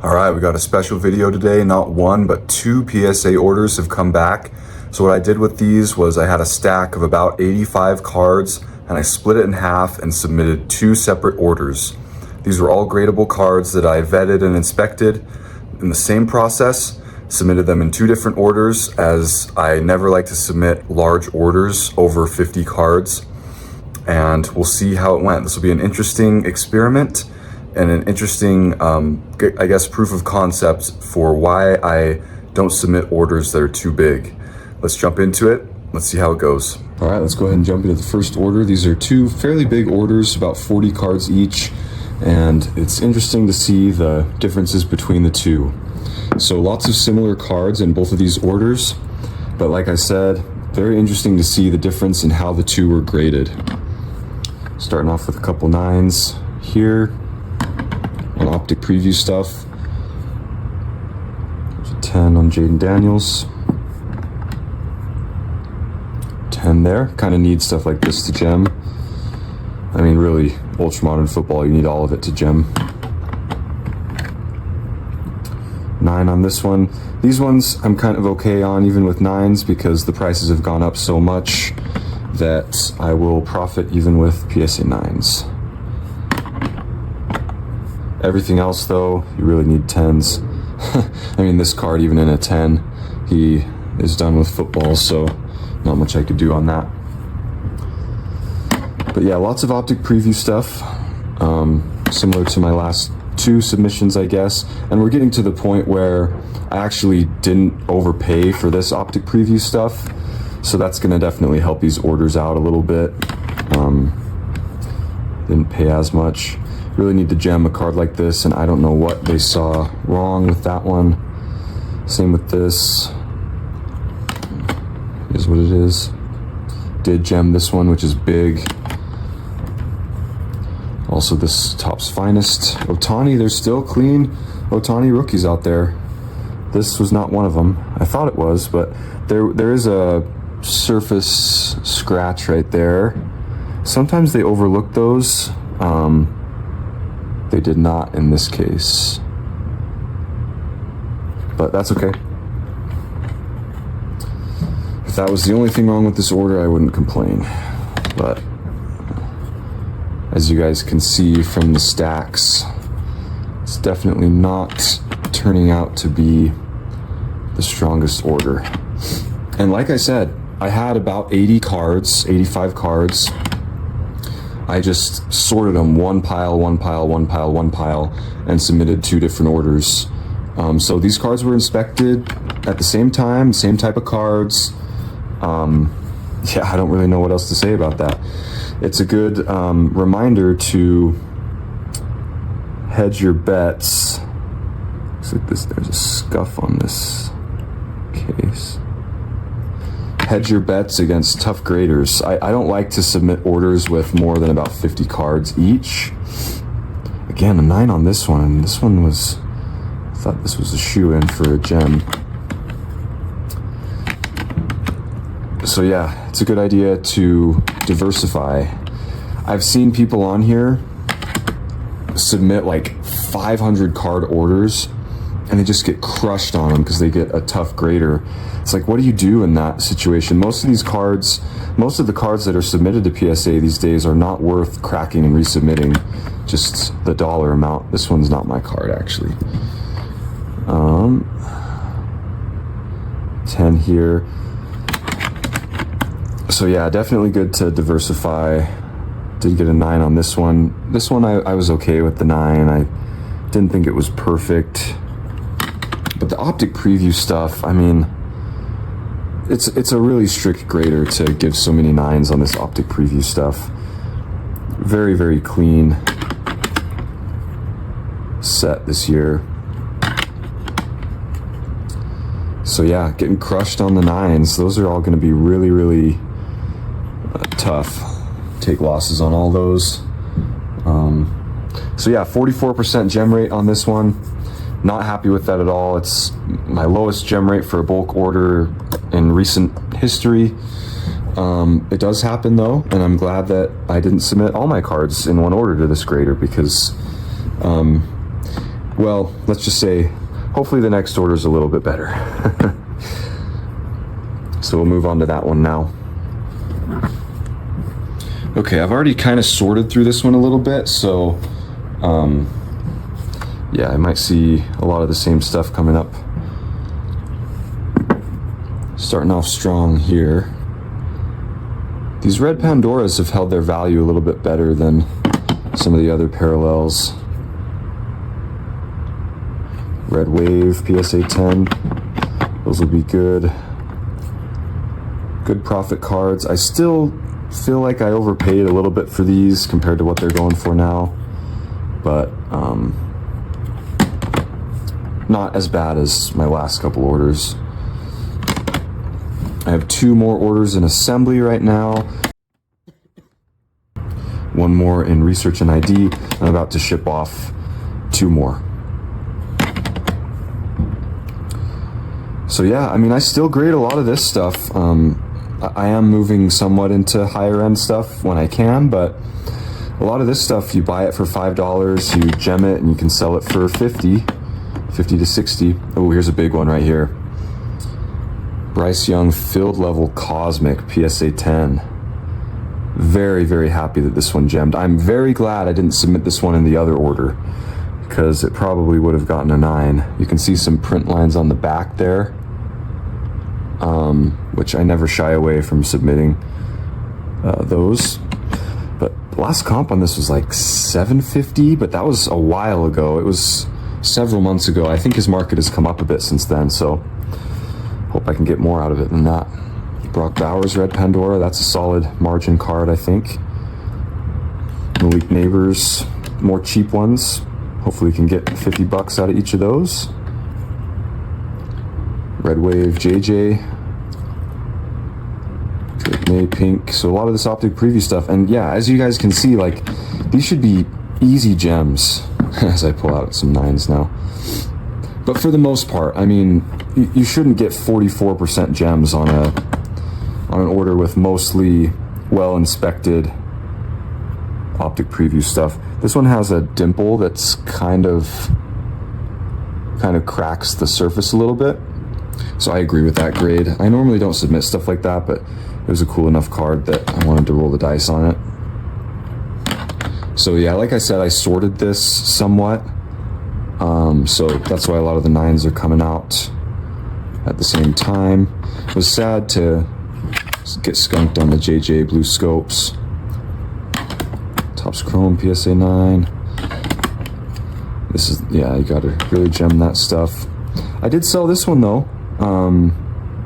All right, we got a special video today. Not one, but two PSA orders have come back. So what I did with these was I had a stack of about 85 cards and I split it in half and submitted two separate orders. These were all gradable cards that I vetted and inspected in the same process, submitted them in two different orders as I never like to submit large orders over 50 cards. And we'll see how it went. This will be an interesting experiment and an interesting, I guess, proof of concept for why I don't submit orders that are too big. Let's jump into it. Let's see how it goes. All right, let's go ahead and jump into the first order. These are two fairly big orders, about 40 cards each, and it's interesting to see the differences between the two. So lots of similar cards in both of these orders, but like I said, very interesting to see the difference in how the two were graded. Starting off with a couple nines here on Optic Preview stuff. There's a 10 on Jaden Daniels. 10 there. Kind of need stuff like this to gem. I mean, really, ultra modern football, you need all of it to gem. 9 on this one. These ones I'm kind of okay on, even with 9s, because the prices have gone up so much that I will profit even with PSA 9s. Everything else though, you really need 10s. I mean, this card, even in a 10, he is done with football, so not much I could do on that. But yeah, lots of Optic Preview stuff, similar to my last two submissions, I guess. And we're getting to the point where I actually didn't overpay for this Optic Preview stuff, so that's gonna definitely help these orders out a little bit. Didn't pay as much. Really need to gem a card like this, and I don't know what they saw wrong with that one. Same with this. Is what it is. Did gem this one, which is big. Also this Topps Finest. Ohtani, there's still clean Ohtani rookies out there. This was not one of them. I thought it was, but there is a surface scratch right there. Sometimes they overlook those. They did not in this case, but that's okay. If that was the only thing wrong with this order, I wouldn't complain. But as you guys can see from the stacks, it's definitely not turning out to be the strongest order. And like I said, I had about 80 cards, 85 cards. I just sorted them one pile, one pile, one pile, one pile, and submitted two different orders. So these cards were inspected at the same time, same type of cards. Yeah, I don't really know what else to say about that. It's a good reminder to hedge your bets. Looks like this, there's a scuff on this case. Hedge your bets against tough graders. I don't like to submit orders with more than about 50 cards each. Again, a 9 on this one, and this one was, I thought this was a shoe-in for a gem. So yeah, it's a good idea to diversify. I've seen people on here submit like 500 card orders and they just get crushed on them because they get a tough grader. It's like, what do you do in that situation? Most of these cards, most of the cards that are submitted to PSA these days are not worth cracking and resubmitting, just the dollar amount. This one's not my card, actually. 10 here. So yeah, definitely good to diversify. Did get a 9 on this one. This one I was okay with the 9. I didn't think it was perfect. But the Optic Preview stuff, I mean, it's a really strict grader to give so many 9s on this Optic Preview stuff. Very, very clean set this year. So yeah, getting crushed on the 9s. Those are all going to be really, really tough. Take losses on all those. So yeah, 44% gem rate on this one. Not happy with that at all. It's my lowest gem rate for a bulk order in recent history. It does happen though, and I'm glad that I didn't submit all my cards in one order to this grader, because well, let's just say, hopefully the next order is a little bit better. So we'll move on to that one now. Okay, I've already kind of sorted through this one a little bit, so yeah, I might see a lot of the same stuff coming up. Starting off strong here. These red Pandoras have held their value a little bit better than some of the other parallels. Red Wave, PSA 10, those will be good. Good profit cards. I still feel like I overpaid a little bit for these compared to what they're going for now, but not as bad as my last couple orders. I have 2 more orders in assembly right now. 1 more in research and ID. I'm about to ship off 2 more. So yeah, I mean, I still grade a lot of this stuff. I am moving somewhat into higher end stuff when I can, but a lot of this stuff, you buy it for $5, you gem it, and you can sell it for 50 to 60. Oh, here's a big one right here. Bryce Young Field Level Cosmic PSA 10. Very, very happy that this one gemmed. I'm very glad I didn't submit this one in the other order, because it probably would have gotten a 9. You can see some print lines on the back there, which I never shy away from submitting those. But the last comp on this was like $750, but that was a while ago. It was several months ago. I think his market has come up a bit since then, so hope I can get more out of it than that. Brock Bowers Red Pandora, that's a solid margin card, I think. Malik Neighbors, more cheap ones. Hopefully we can get 50 bucks out of each of those. Red Wave JJ. Drake May Pink. So a lot of this optic preview stuff. And yeah, as you guys can see, like, these should be easy gems as I pull out some 9s now. But for the most part, I mean, you shouldn't get 44% gems on an order with mostly well-inspected optic preview stuff. This one has a dimple that's kind of cracks the surface a little bit. So I agree with that grade. I normally don't submit stuff like that, but it was a cool enough card that I wanted to roll the dice on it. So yeah, like I said, I sorted this somewhat. So that's why a lot of the 9s are coming out at the same time. It was sad to get skunked on the JJ Blue Scopes. Topps Chrome PSA 9. This is, yeah, you gotta really gem that stuff. I did sell this one though.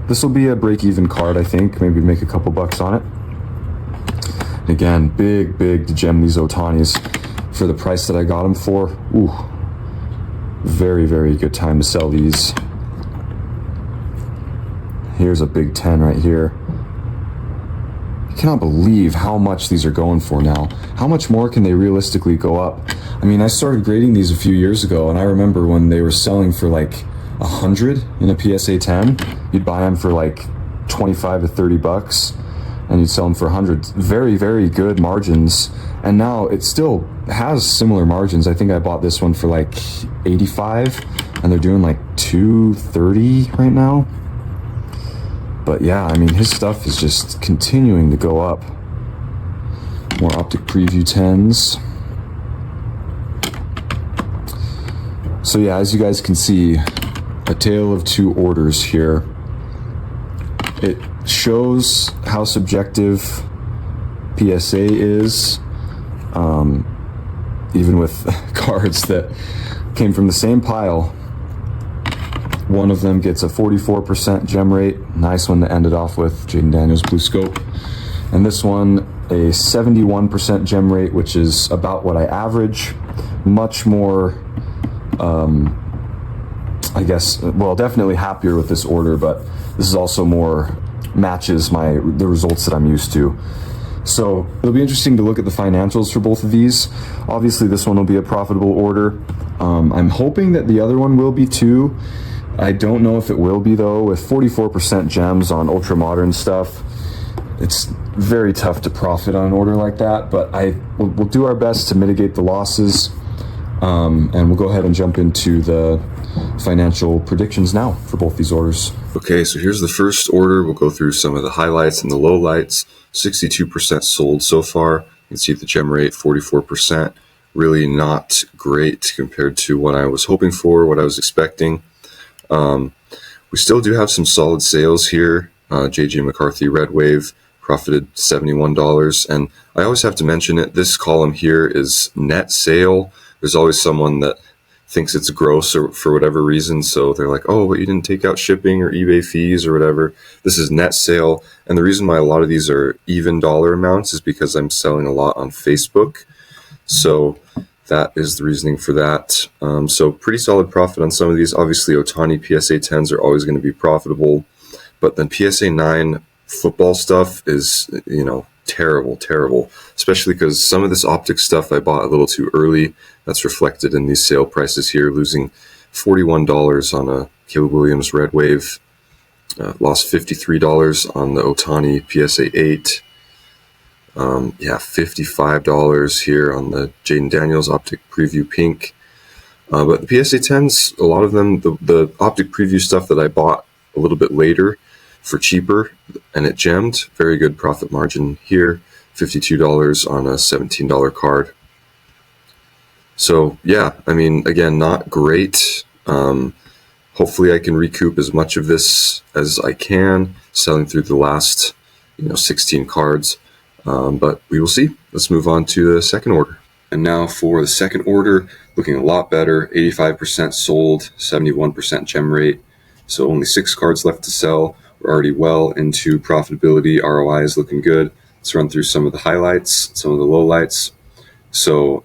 This will be a break-even card, I think. Maybe make a couple bucks on it. And again, big to gem these Otanis for the price that I got them for. Ooh, very good time to sell these. Here's a big 10 right here. I cannot believe how much these are going for now. How much more can they realistically go up? I mean, I started grading these a few years ago, and I remember when they were selling for like 100 in a PSA 10, you'd buy them for like 25 to 30 bucks, and you'd sell them for 100. Very good margins. And now it still has similar margins. I think I bought this one for like 85, and they're doing like 230 right now. But yeah, I mean, his stuff is just continuing to go up. More optic preview 10s. So yeah, as you guys can see, a tale of 2 orders here. It shows how subjective PSA is, even with cards that came from the same pile. One of them gets a 44% gem rate. Nice one to end it off with, Jaden Daniels Blue Scope. And this one, a 71% gem rate, which is about what I average. Much more, I guess, well, definitely happier with this order, but this is also more matches the results that I'm used to. So it'll be interesting to look at the financials for both of these. Obviously, this one will be a profitable order. I'm hoping that the other one will be too. I don't know if it will be though. With 44% gems on ultra modern stuff, it's very tough to profit on an order like that, but we'll do our best to mitigate the losses. And we'll go ahead and jump into the financial predictions now for both these orders. Okay, so here's the first order. We'll go through some of the highlights and the lowlights. 62% sold so far. You can see the gem rate, 44%. Really not great compared to what I was hoping for, what I was expecting. We still do have some solid sales here. JJ McCarthy Red Wave profited $71. And I always have to mention it. This column here is net sale. There's always someone that thinks it's gross or for whatever reason. So they're like, oh, but you didn't take out shipping or eBay fees or whatever. This is net sale. And the reason why a lot of these are even dollar amounts is because I'm selling a lot on Facebook. So that is the reasoning for that. So pretty solid profit on some of these. Obviously, Otani PSA 10s are always going to be profitable. But then PSA 9 football stuff is, terrible, especially because some of this optic stuff I bought a little too early. That's reflected in these sale prices here, losing $41 on a Caleb Williams Red Wave, lost $53 on the Otani PSA 8, $55 here on the Jaden Daniels Optic Preview Pink. But the PSA 10s, a lot of them, the Optic Preview stuff that I bought a little bit later for cheaper, and it gemmed. Very good profit margin here, $52 on a $17 card. So yeah, again, not great. Hopefully I can recoup as much of this as I can, selling through the last 16 cards. But we will see. Let's move on to the second order. And now for the second order, looking a lot better, 85% sold, 71% gem rate. So only 6 cards left to sell. We're already well into profitability. ROI is looking good. Let's run through some of the highlights, some of the lowlights. So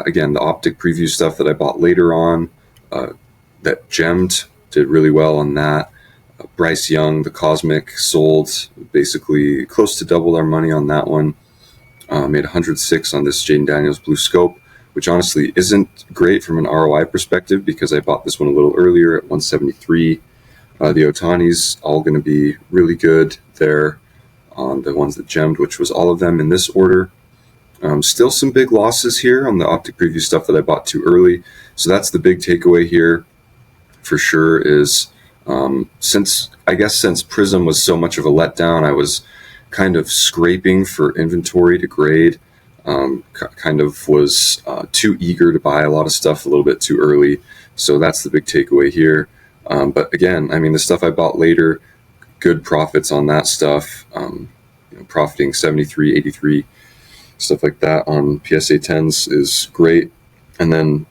again, the Optic Preview stuff that I bought later on, that gemmed, did really well on that. Bryce Young, the Cosmic, sold basically close to double our money on that one. Made 106 on this Jaden Daniels Blue Scope, which honestly isn't great from an ROI perspective because I bought this one a little earlier at 173. The Otanis all going to be really good there on the ones that gemmed, which was all of them in this order. Still some big losses here on the Optic Preview stuff that I bought too early. So that's the big takeaway here for sure is since Prism was so much of a letdown, I was kind of scraping for inventory to grade. Kind of was too eager to buy a lot of stuff a little bit too early. So that's the big takeaway here. But again, the stuff I bought later, good profits on that stuff, profiting 73, 83, stuff like that on PSA 10s is great. And then,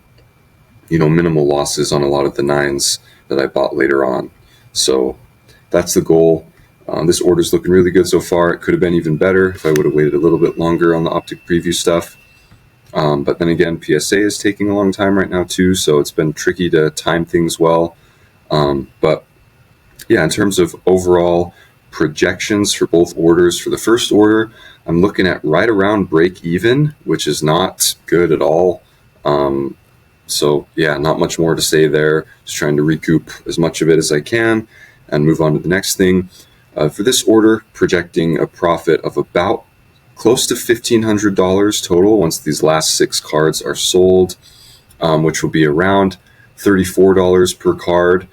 minimal losses on a lot of the 9s that I bought later on. So that's the goal. This order's looking really good so far. It could have been even better if I would have waited a little bit longer on the Optic Preview stuff. But then again, PSA is taking a long time right now too, so it's been tricky to time things well. But yeah, in terms of overall projections for both orders, for the first order, I'm looking at right around break even, which is not good at all. So yeah, not much more to say there. Just trying to recoup as much of it as I can and move on to the next thing. For this order, projecting a profit of about close to $1,500 total once these last 6 cards are sold, which will be around $34 per card.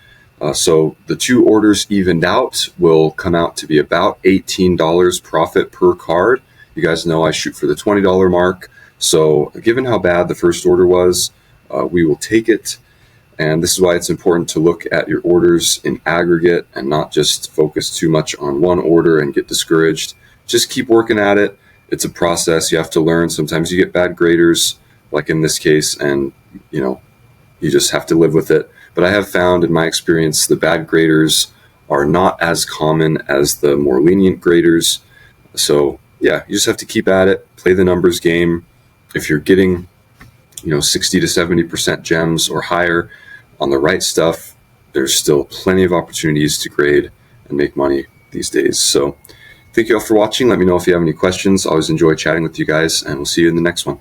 So the 2 orders evened out will come out to be about $18 profit per card. You guys know I shoot for the $20 mark. So given how bad the first order was, we will take it. And this is why it's important to look at your orders in aggregate and not just focus too much on one order and get discouraged. Just keep working at it. It's a process. You have to learn. Sometimes you get bad graders, like in this case, and you just have to live with it. But I have found in my experience, the bad graders are not as common as the more lenient graders. So yeah, you just have to keep at it, play the numbers game. If you're getting 60 to 70% gems or higher on the right stuff, there's still plenty of opportunities to grade and make money these days. So thank you all for watching. Let me know if you have any questions. I always enjoy chatting with you guys, and we'll see you in the next one.